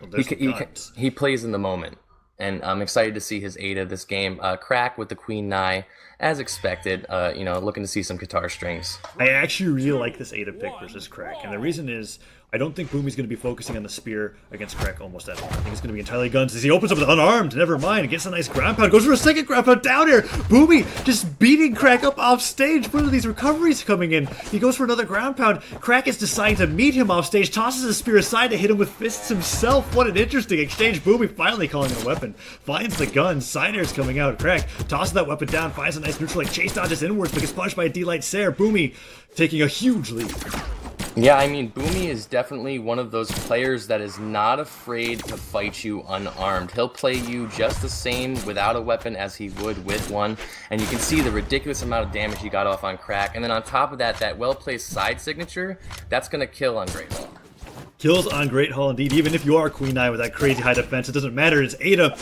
Well, there's some guns. He plays in the moment, and I'm excited to see his Ada this game. cRacK with the Queen Nine, as expected. Looking to see some guitar strings. I actually really like this Ada pick versus cRacK, and the reason is I don't think Boomie's going to be focusing on the spear against cRacK almost at all. I think it's going to be entirely guns as he opens up with unarmed. Never mind, gets a nice ground pound, goes for a second ground pound down here. Boomie just beating cRacK up off stage. What are these recoveries coming in? He goes for another ground pound. cRacK is deciding to meet him off stage, tosses his spear aside to hit him with fists himself. What an interesting exchange. Boomie finally calling it a weapon. Finds the gun. Side air's coming out. cRacK tosses that weapon down, finds a nice neutral, like chase dodges inwards, but gets punched by a D-Light Sair. Boomie taking a huge lead. Yeah, I mean, Boomie is definitely one of those players that is not afraid to fight you unarmed. He'll play you just the same without a weapon as he would with one, and you can see the ridiculous amount of damage he got off on cRacK. And then on top of that, that well-placed side signature, that's going to kill on Great Hall. Kills on Great Hall indeed. Even if you are Queen Nine with that crazy high defense, it doesn't matter. It's Ada.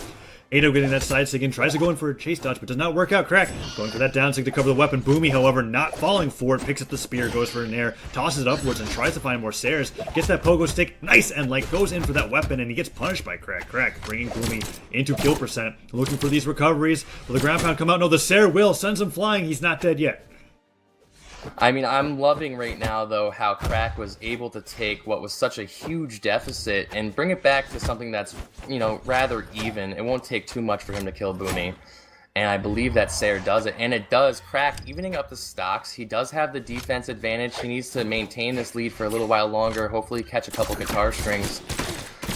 Ada getting that side sig in, tries to go in for a chase dodge, but does not work out. cRacK going for that down sig to cover the weapon. Boomie, however, not falling for it, picks up the spear, goes for an air, tosses it upwards, and tries to find more Sairs. Gets that pogo stick, nice, and goes in for that weapon, and he gets punished by cRacK. cRacK bringing Boomie into kill percent, looking for these recoveries. Will the ground pound come out? No, the Sair will, sends him flying. He's not dead yet. I mean, I'm loving right now, though, how cRacK was able to take what was such a huge deficit and bring it back to something that's, rather even. It won't take too much for him to kill Boomie. And I believe that Sair does it. And it does. cRacK, evening up the stocks. He does have the defense advantage. He needs to maintain this lead for a little while longer. Hopefully catch a couple guitar strings.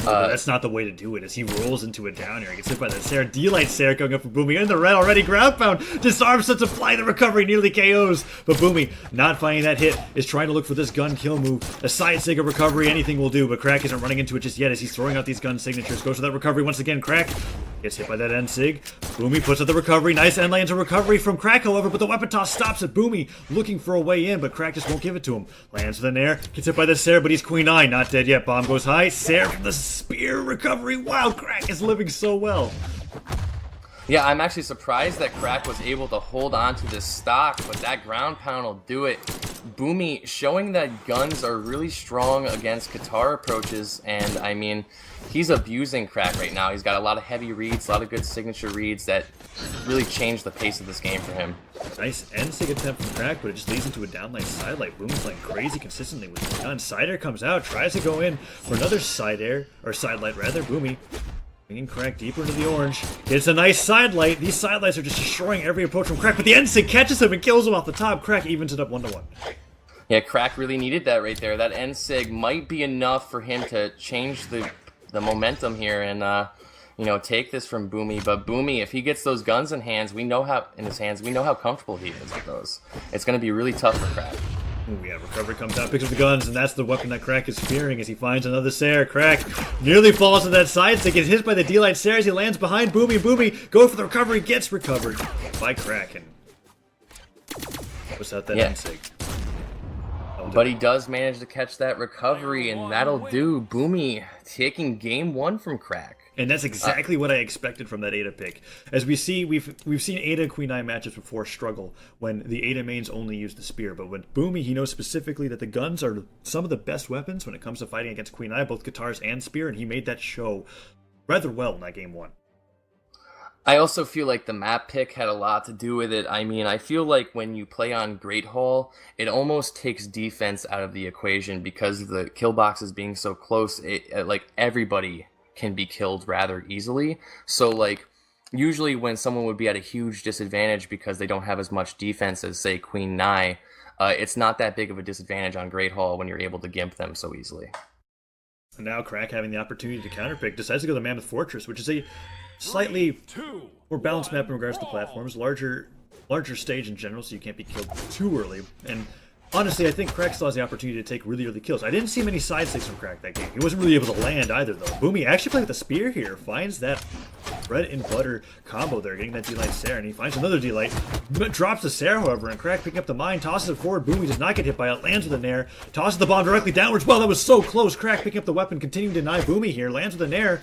That's not the way to do it, as he rolls into it down here. He gets hit by the Sair. D-Light Sair going up for Boomie. In the red already, ground pound. Disarms, sets apply the recovery, nearly KOs. But Boomie, not finding that hit, is trying to look for this gun kill move. A side sig of recovery, anything will do, but cRacK isn't running into it just yet as he's throwing out these gun signatures. Goes for that recovery once again. cRacK gets hit by that end sig. Boomie puts out the recovery. Nice end lands a recovery from cRacK, however, but the weapon toss stops at Boomie, looking for a way in, but cRacK just won't give it to him. Lands with an air, gets hit by the Sair, but he's Queen Nine, not dead yet. Bomb goes high. Sair from the spear recovery. Wow, cRacK is living so well. Yeah, I'm actually surprised that cRacK was able to hold on to this stock, but that ground pound will do it. Boomie showing that guns are really strong against guitar approaches, and I mean, he's abusing cRacK right now. He's got a lot of heavy reads, a lot of good signature reads that really changed the pace of this game for him. Nice end sig attempt from cRacK, but it just leads into a downlight side light. Boomie playing crazy consistently with the gun. Side air comes out, tries to go in for another side air, or side light rather. Boomie bringing cRacK deeper into the orange. It's a nice side light. These side lights are just destroying every approach from cRacK, but the end sig catches him and kills him off the top. cRacK evens it up 1-1. Yeah, cRacK really needed that right there. That end sig might be enough for him to change the momentum here and take this from Boomie. But Boomie, if he gets those guns in his hands, we know how comfortable he is with those. It's going to be really tough for cRacK. Ooh, yeah, recovery comes out, picks up the guns, and that's the weapon that cRacK is fearing as he finds another Sair. cRacK nearly falls to that side stick, gets hit by the D-Light Sair as he lands behind Boomie. Boomie goes for the recovery, gets recovered by cRacK, and puts out that end sig. But he does manage to catch that recovery, and that'll do. Boomie taking game one from cRacK. And that's exactly what I expected from that Ada pick. As we see, we've seen Ada and Queen Nine matchups before struggle when the Ada mains only use the spear. But with Boomie, he knows specifically that the guns are some of the best weapons when it comes to fighting against Queen Nine, both guitars and spear, and he made that show rather well in that game one. I also feel like the map pick had a lot to do with it. I mean, I feel like when you play on Great Hall, it almost takes defense out of the equation because the kill boxes being so close, everybody can be killed rather easily. So usually when someone would be at a huge disadvantage because they don't have as much defense as, say, Queen Nai, it's not that big of a disadvantage on Great Hall when you're able to gimp them so easily. And now cRacK, having the opportunity to counterpick, decides to go to Mammoth Fortress, which is a slightly more balanced map in regards to platforms, larger stage in general, so you can't be killed too early. And honestly, I think cRacK still has the opportunity to take really early kills. I didn't see many side sticks from cRacK that game. He wasn't really able to land either, though. Boomie actually playing with the spear here, finds that bread and butter combo there, getting that D-Light Sair, and he finds another D-Light. Drops the Sair, however, and cRacK picking up the mine, tosses it forward. Boomie does not get hit by it, lands with an air, tosses the bomb directly downwards. Well, that was so close. cRacK picking up the weapon, continuing to deny Boomie here, lands with an air.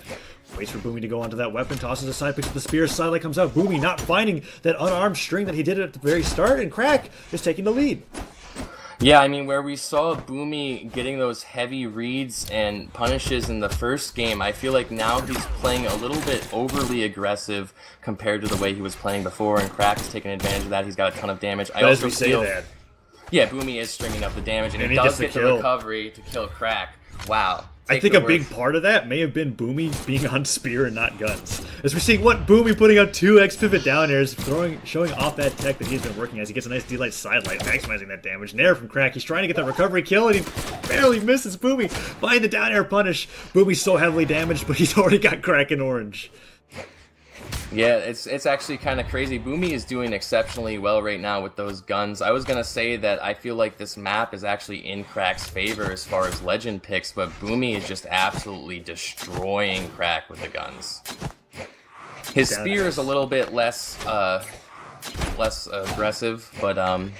Waits for Boomie to go onto that weapon, tosses aside, picks up the spear, sidelight comes out. Boomie not finding that unarmed string that he did at the very start, and cRacK is taking the lead. Yeah, I mean, where we saw Boomie getting those heavy reads and punishes in the first game, I feel like now he's playing a little bit overly aggressive compared to the way he was playing before, and cRacK's taking advantage of that. He's got a ton of damage. But as we say that, yeah, Boomie is stringing up the damage, and he he does gets get the the kill. recovery to kill cRacK. Wow. I think a big part of that may have been Boomie being on spear and not guns. As we're seeing, Boomie putting up 2 X pivot down airs, showing off that tech that he's been working as he gets a nice D-Light side light, maximizing that damage. Nair from cRacK, he's trying to get that recovery kill, and he barely misses Boomie. Find the down air punish. Boomie's so heavily damaged, but he's already got cRacK in orange. Yeah, it's actually kind of crazy. Boomie is doing exceptionally well right now with those guns. I was going to say that I feel like this map is actually in cRacK's favor as far as legend picks, but Boomie is just absolutely destroying cRacK with the guns. His spear is a little bit less aggressive, but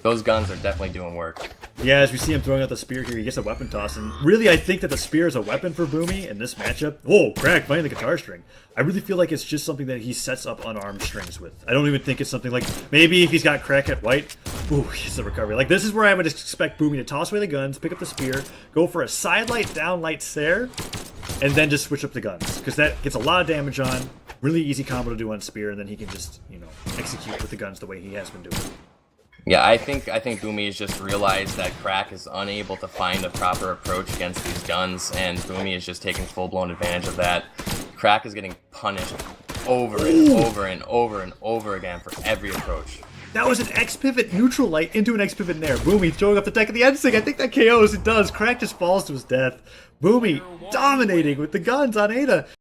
those guns are definitely doing work. Yeah, as we see him throwing out the spear here, he gets a weapon toss, and really I think that the spear is a weapon for Boomie in this matchup. Oh, cRacK finding the guitar string. I really feel like it's just something that he sets up unarmed strings with. I don't even think it's something like, maybe if he's got cRacK at white, ooh, he gets the recovery. Like, this is where I would expect Boomie to toss away the guns, pick up the spear, go for a side light, down light Sair, and then just switch up the guns. Because that gets a lot of damage on, really easy combo to do on spear, and then he can just, you know, execute with the guns the way he has been doing. Yeah, I think Boomie has just realized that cRacK is unable to find a proper approach against these guns, and Boomie is just taking full-blown advantage of that. cRacK is getting punished over and over and over and over again for every approach. That was an X pivot neutral light into an X pivot Nair. Boomie throwing up the deck of the N-Sig. I think that KOs. It does. cRacK just falls to his death. Boomie dominating with the guns on Ada.